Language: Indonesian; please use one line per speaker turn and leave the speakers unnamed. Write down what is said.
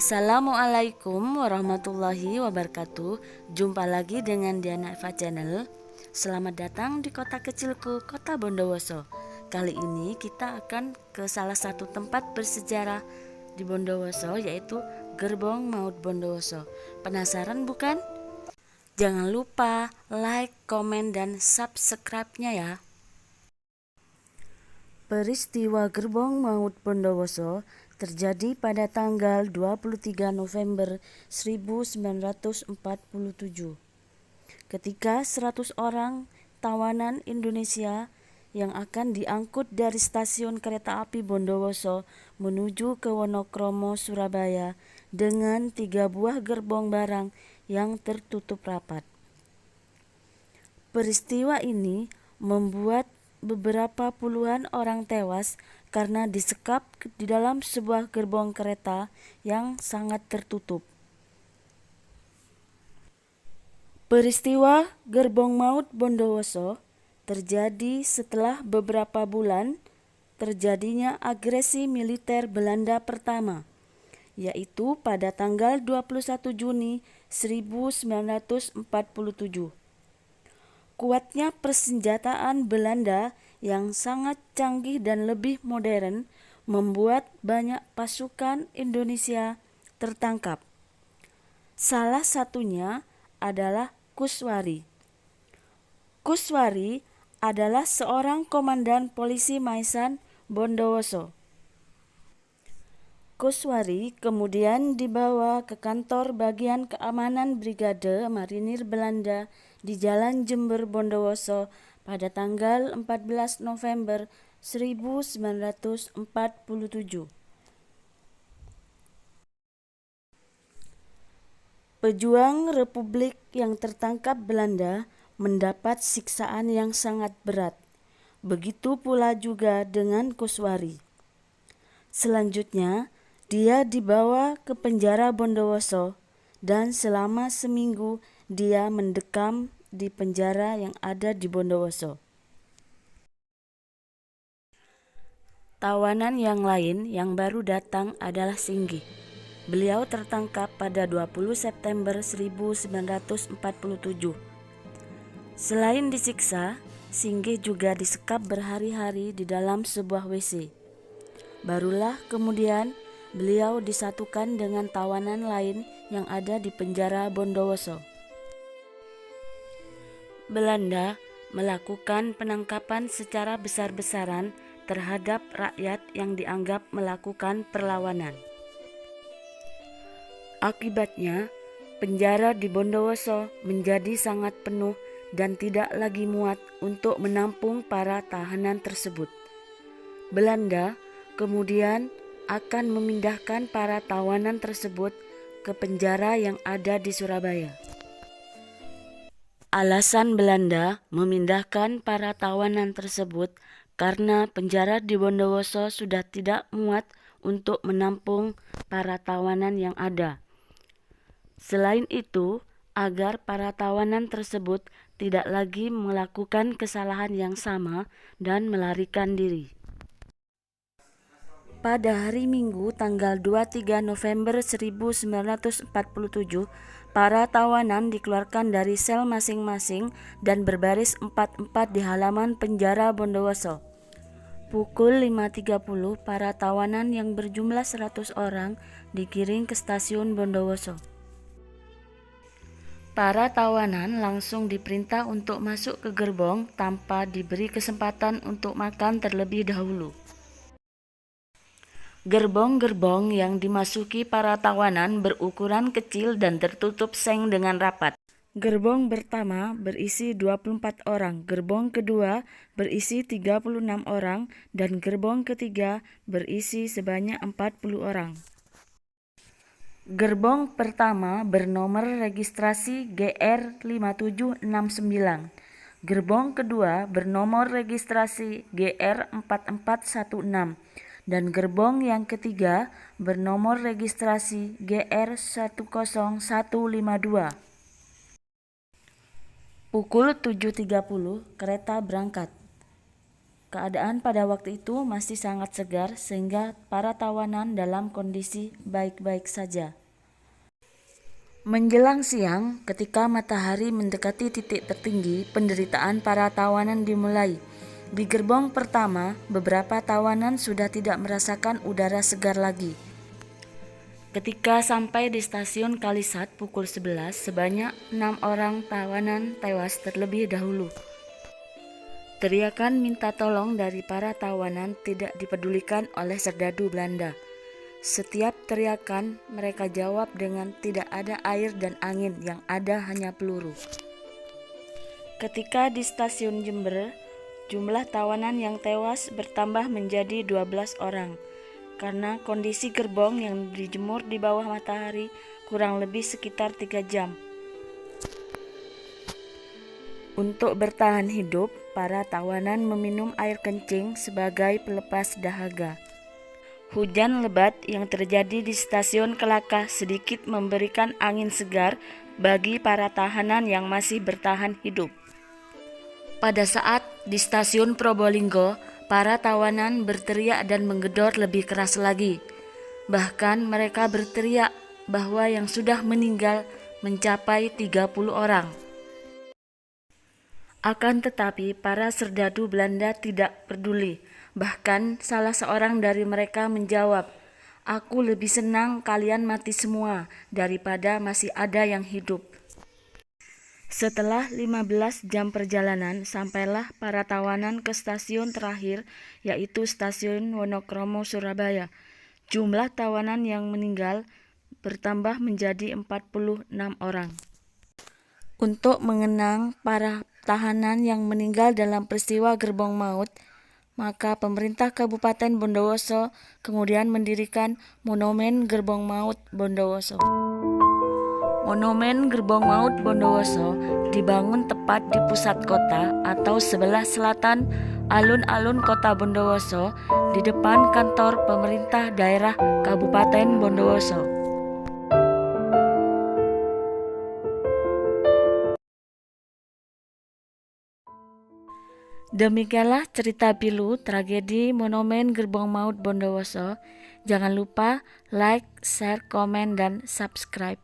Assalamualaikum warahmatullahi wabarakatuh. Jumpa lagi dengan Diana Eva Channel. Selamat datang di kota kecilku, Kota Bondowoso. Kali ini kita akan ke salah satu tempat bersejarah di Bondowoso, yaitu Gerbong Maut Bondowoso. Penasaran bukan? Jangan lupa like, komen, dan subscribe-nya ya. Peristiwa Gerbong Maut Bondowoso terjadi pada tanggal 23 November 1947 ketika 100 orang tawanan Indonesia yang akan diangkut dari stasiun kereta api Bondowoso menuju ke Wonokromo, Surabaya dengan 3 buah gerbong barang yang tertutup rapat. Peristiwa ini membuat beberapa puluhan orang tewas karena disekap di dalam sebuah gerbong kereta yang sangat tertutup. Peristiwa Gerbong Maut Bondowoso terjadi setelah beberapa bulan terjadinya agresi militer Belanda pertama, yaitu pada tanggal 21 Juni 1947. Kuatnya persenjataan Belanda yang sangat canggih dan lebih modern membuat banyak pasukan Indonesia tertangkap. Salah satunya adalah Kuswari. Kuswari adalah seorang komandan polisi Maisan Bondowoso. Kuswari kemudian dibawa ke kantor bagian keamanan Brigade Marinir Belanda di Jalan Jember, Bondowoso pada tanggal 14 November 1947. Pejuang Republik yang tertangkap Belanda mendapat siksaan yang sangat berat. Begitu pula juga dengan Kuswari. Selanjutnya, dia dibawa ke penjara Bondowoso dan selama seminggu dia mendekam di penjara yang ada di Bondowoso. Tawanan yang lain yang baru datang adalah Singgih. Beliau tertangkap pada 20 September 1947. Selain disiksa, Singgih juga disekap berhari-hari di dalam sebuah WC. Barulah kemudian beliau disatukan dengan tawanan lain yang ada di penjara Bondowoso. Belanda melakukan penangkapan secara besar-besaran terhadap rakyat yang dianggap melakukan perlawanan. Akibatnya, penjara di Bondowoso menjadi sangat penuh dan tidak lagi muat untuk menampung para tahanan tersebut. Belanda kemudian akan memindahkan para tawanan tersebut ke penjara yang ada di Surabaya. Alasan Belanda memindahkan para tawanan tersebut karena penjara di Bondowoso sudah tidak muat untuk menampung para tawanan yang ada. Selain itu, agar para tawanan tersebut tidak lagi melakukan kesalahan yang sama dan melarikan diri. Pada hari Minggu tanggal 23 November 1947, para tawanan dikeluarkan dari sel masing-masing dan berbaris 4-4 di halaman penjara Bondowoso. Pukul 5.30, para tawanan yang berjumlah 100 orang digiring ke stasiun Bondowoso. Para tawanan langsung diperintah untuk masuk ke gerbong tanpa diberi kesempatan untuk makan terlebih dahulu. Gerbong-gerbong yang dimasuki para tawanan berukuran kecil dan tertutup seng dengan rapat. Gerbong pertama berisi 24 orang, gerbong kedua berisi 36 orang, dan gerbong ketiga berisi sebanyak 40 orang. Gerbong pertama bernomor registrasi GR5769. Gerbong kedua bernomor registrasi GR4416. Dan gerbong yang ketiga bernomor registrasi GR10152. Pukul 7.30 kereta berangkat. Keadaan pada waktu itu masih sangat segar sehingga para tawanan dalam kondisi baik-baik saja. Menjelang siang, ketika matahari mendekati titik tertinggi, penderitaan para tawanan dimulai. Di gerbong pertama, beberapa tawanan sudah tidak merasakan udara segar lagi. Ketika sampai di stasiun Kalisat pukul 11, sebanyak 6 orang tawanan tewas terlebih dahulu. Teriakan minta tolong dari para tawanan tidak dipedulikan oleh serdadu Belanda. Setiap teriakan mereka jawab dengan tidak ada air dan angin, yang ada hanya peluru. Ketika di stasiun Jember, jumlah tawanan yang tewas bertambah menjadi 12 orang karena kondisi gerbong yang dijemur di bawah matahari kurang lebih sekitar 3 jam. Untuk bertahan hidup, para tawanan meminum air kencing sebagai pelepas dahaga. Hujan lebat yang terjadi di stasiun Kelaka sedikit memberikan angin segar bagi para tahanan yang masih bertahan hidup. Pada saat di stasiun Probolinggo, para tawanan berteriak dan menggedor lebih keras lagi. Bahkan mereka berteriak bahwa yang sudah meninggal mencapai 30 orang. Akan tetapi para serdadu Belanda tidak peduli. Bahkan salah seorang dari mereka menjawab, "Aku lebih senang kalian mati semua daripada masih ada yang hidup." Setelah 15 jam perjalanan, sampailah para tawanan ke stasiun terakhir, yaitu stasiun Wonokromo, Surabaya. Jumlah tawanan yang meninggal bertambah menjadi 46 orang. Untuk mengenang para tahanan yang meninggal dalam peristiwa Gerbong Maut, maka pemerintah Kabupaten Bondowoso kemudian mendirikan Monumen Gerbong Maut Bondowoso. Monumen Gerbong Maut Bondowoso dibangun tepat di pusat kota atau sebelah selatan alun-alun kota Bondowoso di depan kantor pemerintah daerah Kabupaten Bondowoso. Demikianlah cerita pilu tragedi Monumen Gerbong Maut Bondowoso. Jangan lupa like, share, komen, dan subscribe.